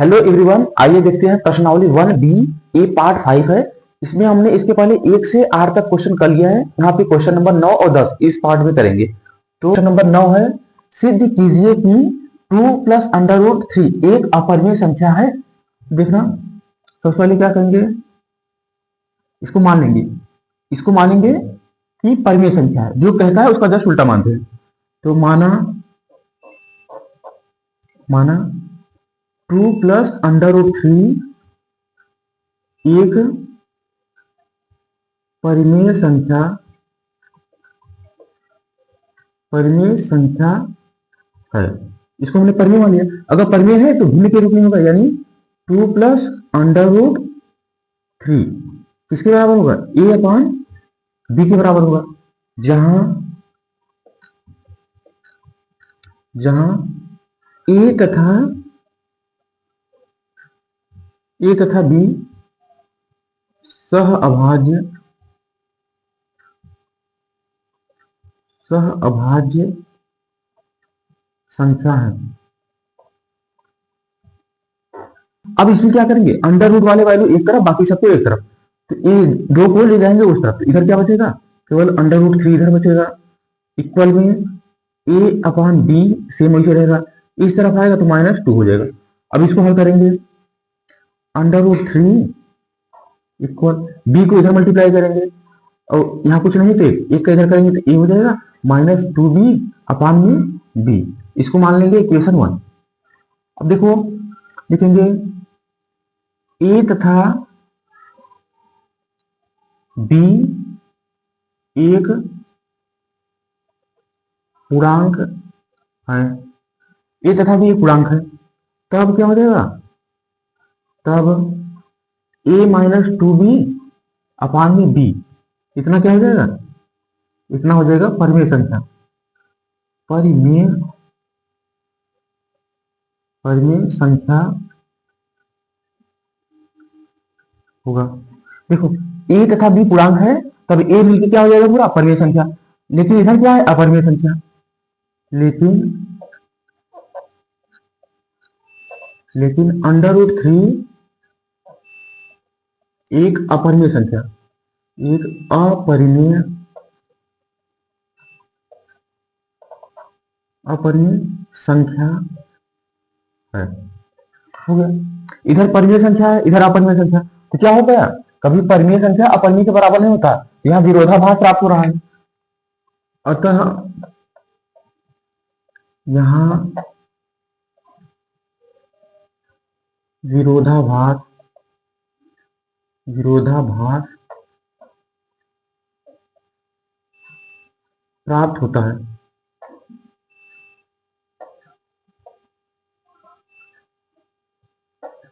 Hello everyone, आइए देखते हैं प्रश्नावली 1B ए पार्ट 5 है। इसमें हमने इसके पहले 1 से 8 तक क्वेश्चन कर लिया है। यहाँ पे क्वेश्चन नंबर 9 और 10 इस पार्ट में करेंगे। तो क्वेश्चन नंबर 9 है, सिद्ध कीजिए कि 2 प्लस अंडर रूट 3 एक अपरिमेय संख्या है। देखना, सबसे पहले क्या करेंगे, इसको मान लेंगे कि परिमेय संख्या है। जो कहता है उसका जस्ट उल्टा मानते हैं। तो माना 2 प्लस अंडर रूट 3 एक परिमेय संख्या है। इसको हमने परिमेय मान लिया। अगर परिमेय है तो भिन्न के रूप में होगा, यानी 2 प्लस अंडर रूट 3 किसके बराबर होगा, a अपॉन b के बराबर होगा। जहां a तथा b सह अभाज्य संख्या है। अब इसमें क्या करेंगे, अंडर रूट वाले वैल्यू एक तरफ, बाकी सबको एक तरफ। तो ये दो को ले जाएंगे उस तरफ, तो इधर क्या बचेगा, केवल अंडर रूट 3 इधर बचेगा। इक्वल में a अपॉन b सेम वैसे रहेगा। इस तरफ आएगा तो -2 हो जाएगा। अब इसको हल करेंगे, अंडर रूट 3 इक्वल b को इधर मल्टीप्लाई करेंगे और यहाँ कुछ नहीं तो एक का इधर करेंगे तो a हो जाएगा -2b अपॉन में b। इसको मान लेंगे इक्वेशन 1। अब देखो, लिखेंगे a तथा b एक पूर्णांक है। a तथा b एक पूर्णांक है, तब क्या हो जाएगा, तब a -2b अपॉन में b, इतना क्या हो जाएगा, इतना हो जाएगा परिमेय संख्या। परिमेय संख्या होगा। देखो a तथा b पूर्णांक है, तब a मिलकर क्या हो जाएगा, पूरा परिमेय संख्या। लेकिन इधर क्या है, अपरिमेय संख्या। लेकिन अंडर रूट 3 एक अपरिमेय संख्या, एक अपरिमेय संख्या है। हो गया, इधर परिमेय संख्या है, इधर अपरिमेय संख्या। तो क्या हो गया, कभी परिमेय संख्या अपरिमेय के बराबर नहीं होता, यहाँ विरोधाभास प्राप्त हो रहा है। अतः यहाँ विरोधाभास प्राप्त होता है।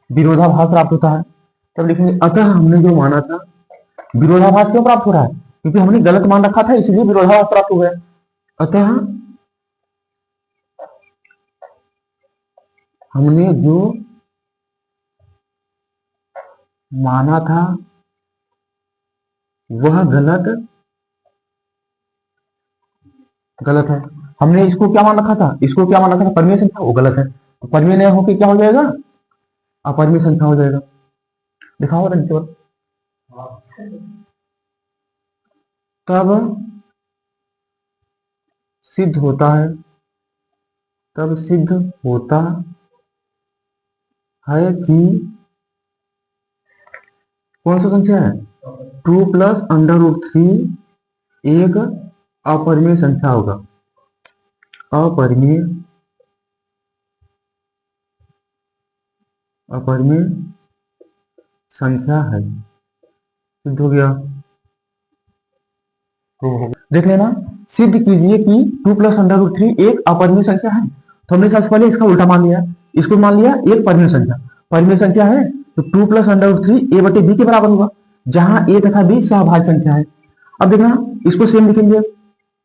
विरोधाभास प्राप्त होता है, तब लिखेंगे अतः हमने जो माना था, विरोधाभास क्यों प्राप्त हो रहा है, क्योंकि हमने गलत मान रखा था, इसलिए विरोधाभास प्राप्त हो गया। अतः हमने जो माना था वह गलत है। हमने इसको क्या मान रखा था, परिमेय संख्या, वो गलत है। तो परिमेय नहीं होकर क्या हो जाएगा, अपरिमेय संख्या हो जाएगा। दिखाओ नीचे पर। तब सिद्ध होता है कि कौन सा संख्या है, 2 प्लस अंडर रूट 3 एक अपरिमेय संख्या होगा। अपरिमेय संख्या है, सिद्ध हो गया। देख लेना, सिद्ध कीजिए कि 2 प्लस अंडर रूट 3 एक अपरिमेय संख्या है। तो हमने सबसे पहले इसका उल्टा मान लिया, इसको मान लिया एक परिमेय संख्या है। तो 2 प्लस अंडर रूट 3 a बटे b के बराबर होगा, जहां a तथा b सहभाज्य संख्या है। अब देखना, इसको सेम लिखेंगे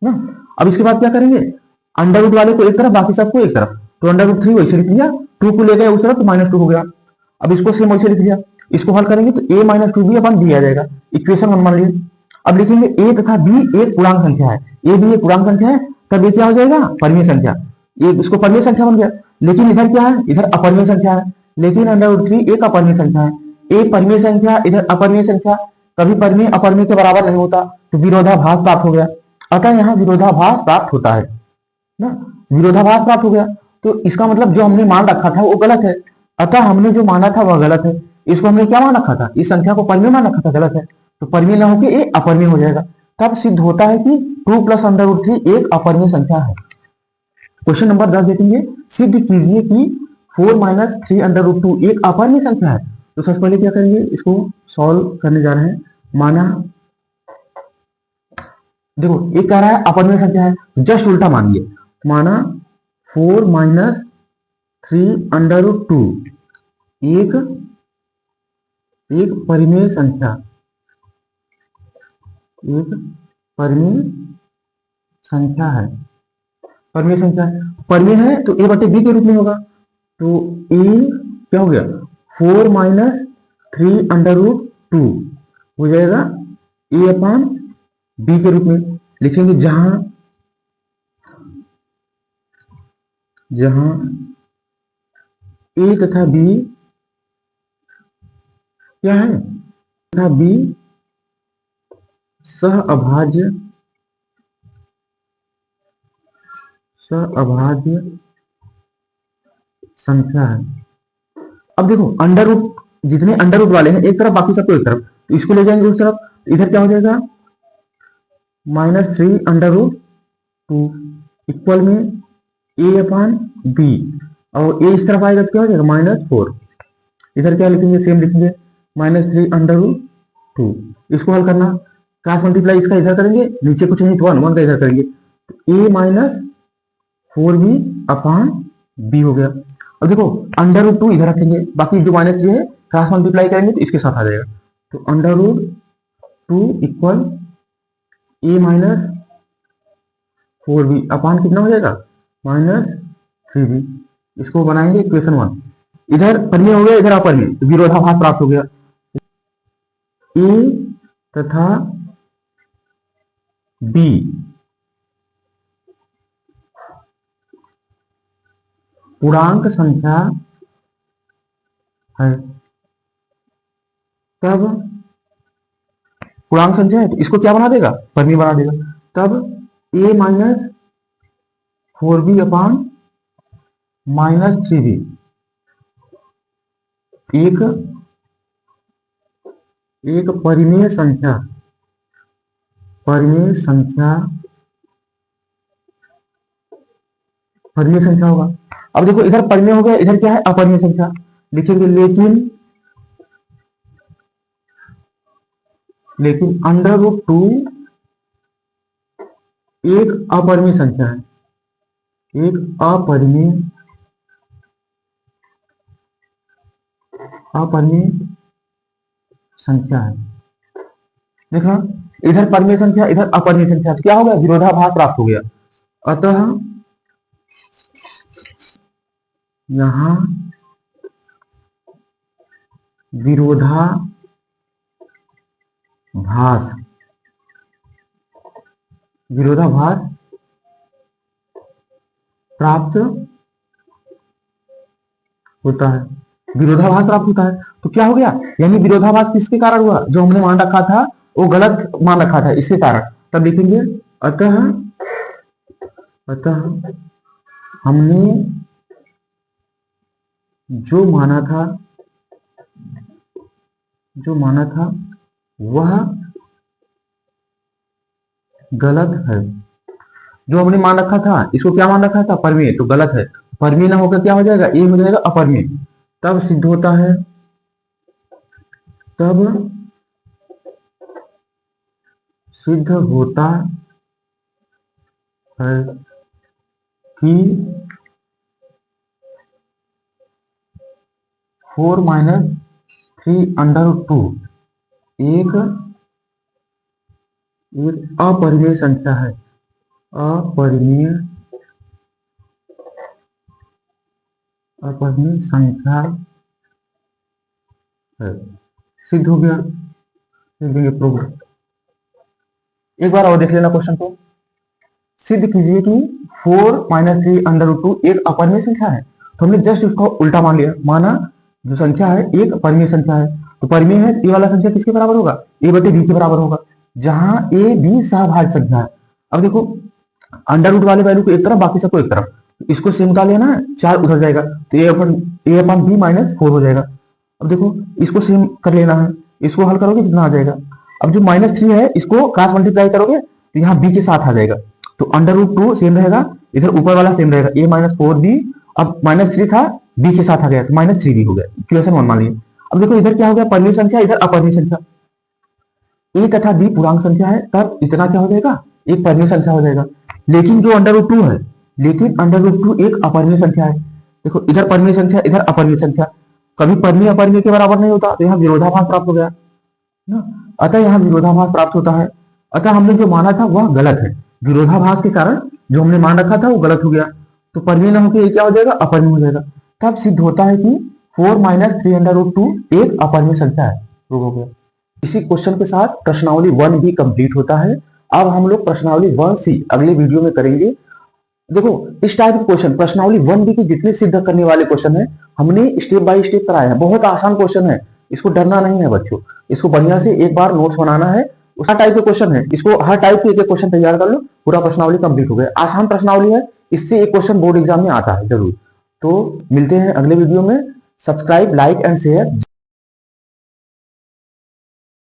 ना। अब इसके बाद क्या करेंगे, अंडर रूट वाले को एक तरफ, बाकी सबको एक तरफ। तो अंडर रूट 3 वैसे लिख लिया, 2 को ले गए उस तरफ तो -2 हो गया। अब इसको सेम वैसे लिख लिया, इसको हल करेंगे तो a -2b अपन b आ जाएगा, इक्वेशन 1 मान लीजिए। अब लिखेंगे a तथा b एक पूर्णांक संख्या है, a भी एक पूर्णांक संख्या है, तब ये क्या हो जाएगा, परिमेय संख्या। ये इसको परिमेय संख्या बन गया। लेकिन इधर क्या है, इधर अपरिमेय संख्या है, लेकिन अंडर रूट 3 एक अपरिमेय संख्या है। एक परिमेय संख्या इधर अपरिमेय संख्या, कभी परिमेय अपरिमेय के बराबर नहीं होता, तो विरोधाभास प्राप्त हो गया। अतः यहाँ विरोधाभास प्राप्त होता है ना, विरोधाभास प्राप्त हो गया। तो इसका मतलब जो हमने मान रखा था वो गलत है। अतः हमने जो माना था वह गलत है। इसको हमने क्या मान रखा था, इस संख्या को परिमेय मान रखा था, गलत है। तो परिमेय ना होकर ये अपरिमेय हो जाएगा। तब सिद्ध होता है कि 2 प्लस अंडर रूट 3 एक अपरिमेय संख्या है। क्वेश्चन नंबर 10 देखेंगे, सिद्ध कीजिए कि 4 माइनस 3 अंडर रूट 2 एक अपरिमेय संख्या है। तो सबसे पहले क्या करेंगे, इसको सॉल्व करने जा रहे हैं। माना, देखो एक कह रहा है अपरिमेय संख्या है, तो जस्ट उल्टा मानिए। माना 4 माइनस 3 अंडर रूट 2 एक परिमेय संख्या, एक परिमेय संख्या है। परिमेय संख्या है, परिमेय है तो ए बटे बी के रूप में होगा। तो ए क्या हो गया, 4 माइनस 3 अंडर रूट 2 हो जाएगा ए अपॉन बी के रूप में लिखेंगे, जहां ए तथा बी क्या है, तथा बी सह अभाज्य संख्या है। अब देखो अंडर रूट, जितने अंडर रूट वाले हैं एक तरफ, बाकी सबको एक तरफ, तो इसको ले जाएंगे उस तरफ, तो इधर क्या हो जाएगा -3 अंडर रूट 2 इक्वल में ए अपॉन बी, और ए इस तरफ आएगा तो क्या हो जाएगा -4। इधर क्या लिखेंगे, सेम लिखेंगे -3 अंडर रूट 2। इसको हल करना, क्रॉस मल्टीप्लाई इसका इधर करेंगे, नीचे कुछ नहीं तो 1 का इधर करेंगे, तो ए माइनस 4b अपॉन बी हो गया। अब देखो अंडर रूट 2 इधर रखेंगे, बाकी जो -3 है क्रॉस मल्टीप्लाई करेंगे तो इसके साथ आ जाएगा। तो अंडर रूट 2 इक्वल ए माइनस 4b अपॉन कितना हो जाएगा -3b। इसको बनाएंगे इक्वेशन 1। इधर परिमेय हो गया, इधर अपरिमेय, तो विरोधाभास प्राप्त हो गया। ए तथा बी पूर्णांक संख्या है, तब पूर्णांक संख्या है तो इसको क्या बना देगा, परिमेय बना देगा। तब ए माइनस 4b अपॉन -3b एक परिमेय संख्या होगा। अब देखो इधर परिमेय हो गया, इधर क्या है अपरिमेय संख्या, लिखेंगे लेकिन अंडर रूट 2 एक अपरिमेय संख्या है, एक अपरिमेय संख्या है। देखा, इधर परिमेय संख्या, इधर अपरिमेय संख्या, तो क्या हो गया, विरोधाभास प्राप्त हो गया। अतः यहां विरोधाभास प्राप्त होता है। विरोधाभास प्राप्त होता है तो क्या हो गया, यानी विरोधाभास किसके कारण हुआ, जो हमने मान रखा था वो गलत मान रखा था, इसके कारण। तब लिखेंगे अतः हमने जो माना था वह गलत है। जो हमने मान रखा था, इसको क्या मान रखा था, परिमेय, तो गलत है। परिमेय ना होकर क्या हो जाएगा, ए हो जाएगा अपरिमेय। तब सिद्ध होता है कि 4 माइनस 3 अंडर रूट 2 एक अपरिमेय संख्या है, अपरिमेय संख्या है। सिद्ध हो गया, प्रूव। एक बार और देख लेना क्वेश्चन को। सिद्ध कीजिए कि 4 माइनस 3 अंडर रूट 2 एक अपरिमेय संख्या है। तो हमने जस्ट उसको उल्टा मान लिया, माना जो संख्या है एक परिमेय संख्या है, तो परिमेय है ये वाला संख्या किसके बराबर होगा, a बटे b के बराबर होगा, जहां a b सहभाज्य संख्या है। अब देखो अंडर रूट वाले वैल्यू को एक तरफ बाकी सबको एक तरफ, इसको सेम उतार लेना है, 4 उधर जाएगा तो a अपन b माइनस 4 हो जाएगा। अब देखो इसको सेम कर लेना है, इसको हल करोगे जितना आ जाएगा। अब जो -3 है इसको क्रॉस मल्टीप्लाई करोगे तो यहाँ b के साथ आ जाएगा, तो अंडर रूट 2 सेम रहेगा, इधर ऊपर वाला सेम रहेगा a माइनस 4b, अब -3 था b के साथ आ गया तो -3b हो गया, इक्वेशन 1 मान लीजिए। अब देखो इधर क्या हो गया, परिमेय संख्या, इधर अपरिमेय संख्या, a तथा b पूर्णांक संख्या है, तब इतना क्या हो जाएगा, एक परिमेय संख्या हो जाएगा। लेकिन जो अंडर रूट 2 है, लेकिन अंडर रूट 2 एक अपरिमेय संख्या है। देखो इधर परिमेय संख्या, इधर अपरिमेय संख्या, कभी परिमेय अपरिमेय के बराबर नहीं होता, तो यहाँ विरोधाभास प्राप्त हो गया ना, अतः यहाँ विरोधाभास प्राप्त होता है। अतः हमने जो माना था वह गलत है, विरोधाभास के कारण जो हमने मान रखा था वो गलत हो गया, तो परिमेय न होकर ये क्या हो जाएगा, अपरिमेय हो जाएगा। तब सिद्ध होता है कि 4 - 3 अंडर रूट 2 एक अपरिमेय संख्या है, हो गया। इसी क्वेश्चन के साथ प्रश्नावली 1 भी कंप्लीट होता है। अब हम लोग प्रश्नावली 1C अगले वीडियो में करेंगे। देखो इस टाइप के क्वेश्चन प्रश्नावली 1B के जितने सिद्ध करने वाले क्वेश्चन है हमने स्टेप बाय स्टेप कराया है, बहुत आसान क्वेश्चन है, इसको डरना नहीं है बच्चों, इसको बढ़िया से एक बार नोट्स बनाना है। हर टाइप के क्वेश्चन है, इसको हर टाइप के एक क्वेश्चन तैयार कर लो, पूरा प्रश्नावली कंप्लीट हो गया। आसान प्रश्नावली है, इससे एक क्वेश्चन बोर्ड एग्जाम में आता है जरूर। तो मिलते हैं अगले वीडियो में, सब्सक्राइब, लाइक एंड शेयर।